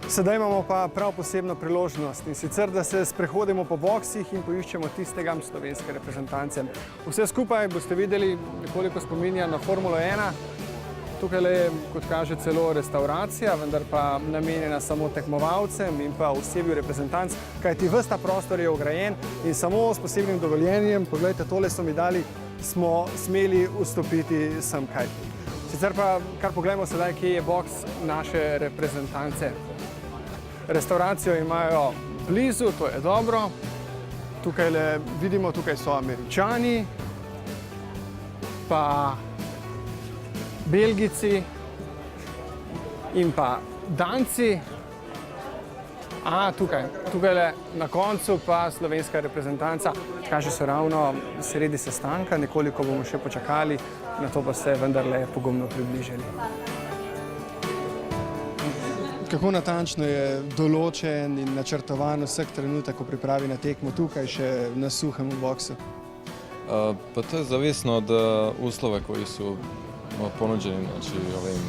Sedaj imamo pa prav posebno priložnost, in sicer, da se sprehodimo po boksih in poiščemo tistega slovenske reprezentance. Vse skupaj boste videli, nekoliko spominja na Formulo 1. Tukaj je, kot kaže, celo restauracija, vendar pa namenjena samo tekmovalcem in pa osebju reprezentanc, kajti ves ta prostor je ograjen in samo s posebnim dovoljenjem, poglejte, tole so mi dali, smo smeli vstopiti semkaj. Sicer pa kar pogledamo sedaj, kje je boks naše reprezentance. Restauracijo imajo blizu, to je dobro. Tukaj vidimo, tukaj so Američani, pa Belgijci in pa Danci. Tukaj na koncu pa slovenska reprezentanca. Kaže se ravno sredi sestanka, nekoliko bomo še počakali, na to pa se vendarle pogumno približali. Kako natančno je določen in načrtovan vsak trenutek, ko pripravi na tekmo tukaj še na suhem v boksu? Pa to je zavisno od uslova koji su ponuđeni, znači ovim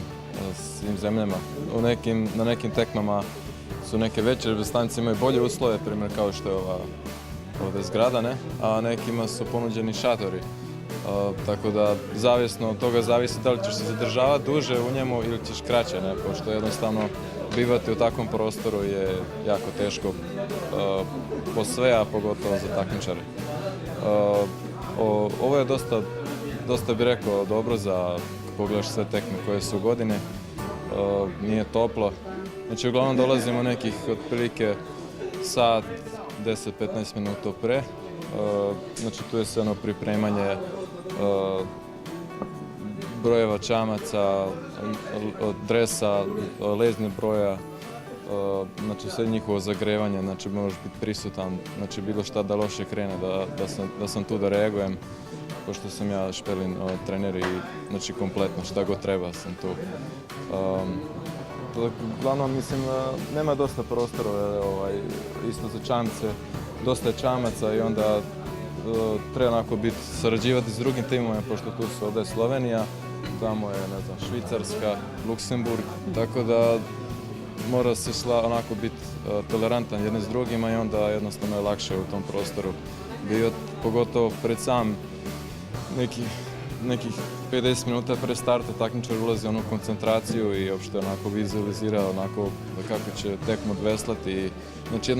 svim zemljama. Na nekim tekmama su neke veće reprezentacije imaju bolje uslove, primjer kao što je ovdje zgrada, ne? A nekima su ponuđeni šatori. Tako da zavisno od toga zavisi da li ćeš se zadržavati duže u njemu ili ćeš kraće, ne? Pošto jednostavno bivati u takvom prostoru je jako teško po sve, a pogotovo za takmičare. Ovo je dosta bih rekao dobro za pogledaš sve tekme koje su u godine. Nije toplo. Znači uglavnom dolazimo nekih otprilike sat, 10-15 minuta pre. Znači tu je sve ono pripremanje brojeva čamaca, dresa, lezne broja, znači sve njihovo zagrevanje, znači možeš biti prisutan, znači bilo šta da loše krene, da sam tu da reagujem, pošto sam ja špelin trener i znači kompletno šta god treba sam tu. Uglavnom mislim nema dosta prostora, isto za čamce, dosta je čamaca i onda treba onako sarađivati s drugim timovima, pošto tu su ovdje Slovenija, tamo je, ne znam, Švicarska, Luksemburg, tako da mora se onako biti tolerantan jedni s drugima i onda jednostavno je lakše u tom prostoru bio, pogotovo pred sam nekih 50 minuta pre starta takmičar ulazi u onu koncentraciju i uopšte onako vizualizira onako kako će tekmu odveslati. Znači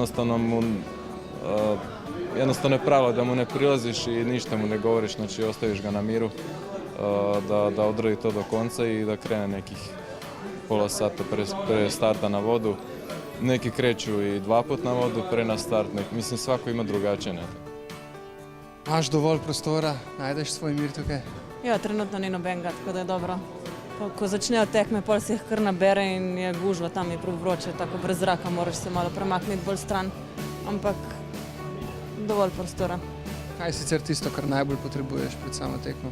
jednostavno je pravilo da mu ne prilaziš i ništa mu ne govoriš, znači ostaviš ga na miru da odradi to do konca i da krene nekih pola sata pre starta na vodu. Neki kreću i 2 put na vodu pre na start, mislim svako ima drugačije. Imaš dovolj prostora, najdeš svoj mir tukaj? Ja, trenutno ni nobenega, tako da je dobro. Ko začnejo tekme, pol se jih kar nabere in je gužva, tam je prav vroče, tako brez zraka, moraš se malo premakniti bolj stran, ampak dovolj prostora. Kaj je sicer tisto, kar najbolj potrebuješ pred samo tekmo?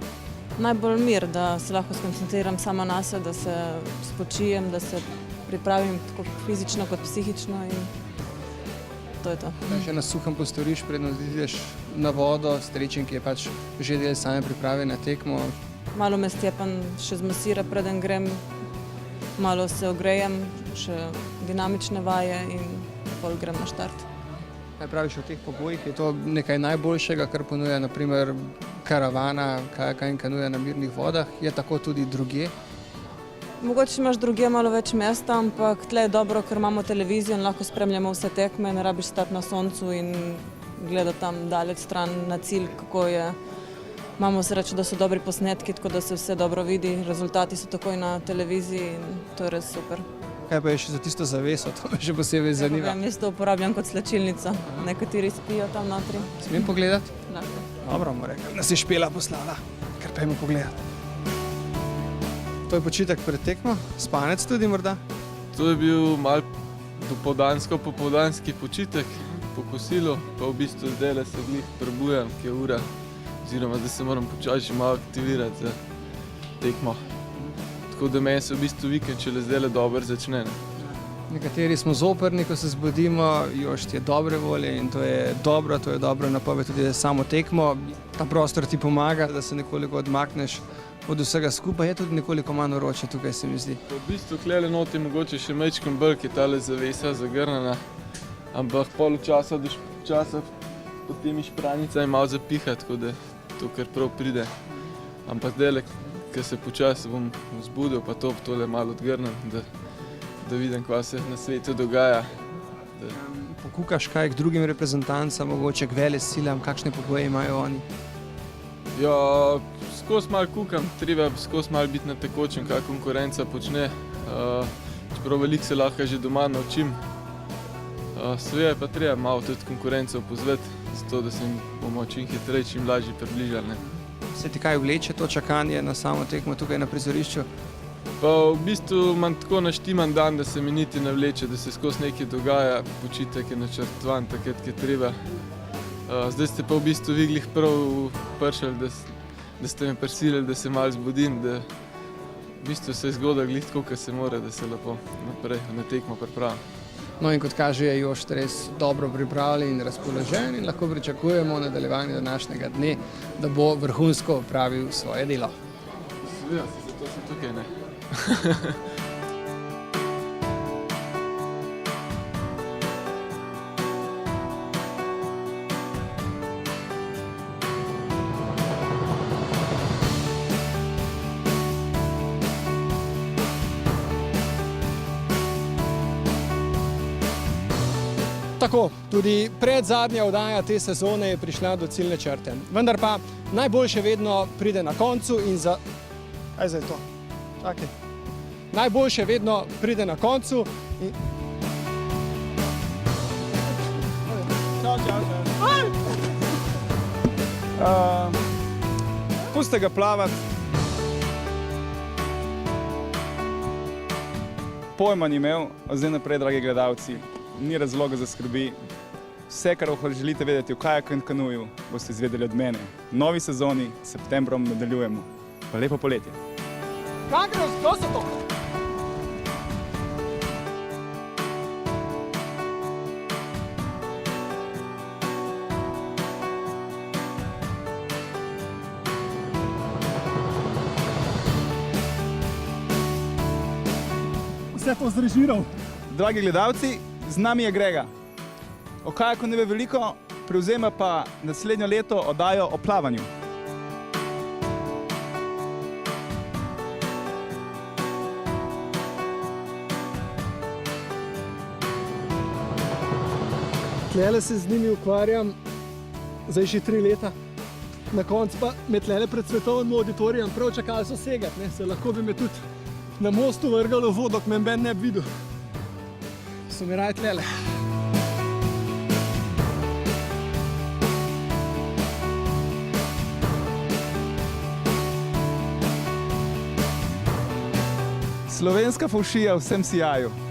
Najbolj mir, da se lahko skoncentriram sama na se, da se spočijem, da se pripravim tako fizično kot psihično in to je to. Kaj še na suhem postoriš, predno ideš na vodo, Stričen, ki je pač že del same priprave na tekmo? Malo me Stjepan še zmasira, preden grem, malo se ogrejem, še dinamične vaje in pol grem na štart. Kaj praviš o teh pogojih? Je to nekaj najboljšega, kar ponuja naprimer karavana, kajaka in kanuja na mirnih vodah? Je tako tudi drugje? Mogoče imaš drugje malo več mesta, ampak tle je dobro, ker imamo televizijo in lahko spremljamo vse tekme, ne rabiš stati na soncu in gledati tam daleč stran na cilj, kako je. Imamo srečo, da so dobri posnetki, tako da se vse dobro vidi, rezultati so takoj na televiziji in to je res super. Kaj pa je še za tisto zaveso, to me še posebej zanima? Jaz to uporabljam kot slačilnico, nekateri spijo tam notri. Smem pogledati? Lahko. Dobro, mu rekam, nas je Špela poslala, kar pojmo pogledati. To je počitek pred tekmo, spanec tudi morda? To je bil mal popoldanski počitek po kosilu, pa v bistvu zdaj se glih prebujam, ki je ura, oziroma zdaj se moram počasi malo aktivirati za tekmo. Tako da meni se v bistvu vikend šele zdaj dobro začne. Nekateri smo zoprni, ko se zbudimo, Jošt je dobre volje in to je dobro napoved tudi za samo tekmo. Ta prostor ti pomaga, da se nekoliko odmakneš od vsega skupaj, je tudi nekoliko manj vroče tukaj, se mi zdi. V bistvu klele noti mogoče še mečkem bolj, ki je tale zavesa zagrnjena, ampak pol časa do časa potem špranica je malo zapiha, tako da to kar prav pride. Ampak zdajle, ko se počasi bom vzbudil, pa tole malo odgrnem, da vidim, kaj se na svetu dogaja. Pokukaš kaj k drugim reprezentancam, mogoče k velesilam, kakšne pogoje imajo oni? Ja, skozi malo kukam, treba skozi malo biti na tekočem, kaj konkurenca počne. Čeprav veliko se lahko že doma naučim. Seveda pa treba malo tudi konkurenco pozvati, zato da se jim bomo čim hitreje, čim lažje približali. Se ti kaj vleče to čakanje na samo tekmo tukaj na prizorišču? Pa v bistvu imam tako naštiman dan, da se mi niti ne vleče, da se skozi nekaj dogaja, počitek je načrtovan takrat, ko je treba. Zdaj ste pa v bistvu vi glih prav prišli, da ste me prisilili, da se malo zbudim, da v bistvu se je zgodilo glih tako, kot se mora, da se lepo naprej na tekmo pripravim. No in kot kaže, je Jošt res dobro pripravljen in razpoložen in lahko pričakujemo v nadaljevanju današnjega dne, da bo vrhunsko opravil svoje delo. Seveda, zato sem tukaj, ne. Tako, tudi predzadnja oddaja te sezone je prišla do ciljne črte. Vendar pa najboljše vedno pride na koncu in za... Kaj zdaj to? Čakaj. Najboljše vedno pride na koncu in... Pustite ga plavati. Pojma ni imel, zdaj naprej, dragi gledalci, ni razloga za skrbi. Vse, kar želite vedeti o kajaku in kanuju, boste izvedeli od mene. V novi sezoni, s septembrom, nadaljujemo. Pa lepo poletje. Kakros, kdo so to? Vse to zrežiral. Dragi gledalci, z nami je Grega. O kajaku ne ve veliko, prevzema pa naslednjo leto oddajo o plavanju. Tlele se z njimi ukvarjam zdaj že 3 leta. Na koncu pa me tlele pred svetovnim auditorijem prav čakali so segati, ne? Se lahko bi me tudi na mostu vrgalo v vodo, ko me ben ne bi videl. So mi raje tlele. Slovenska fovšija v vsem sijaju.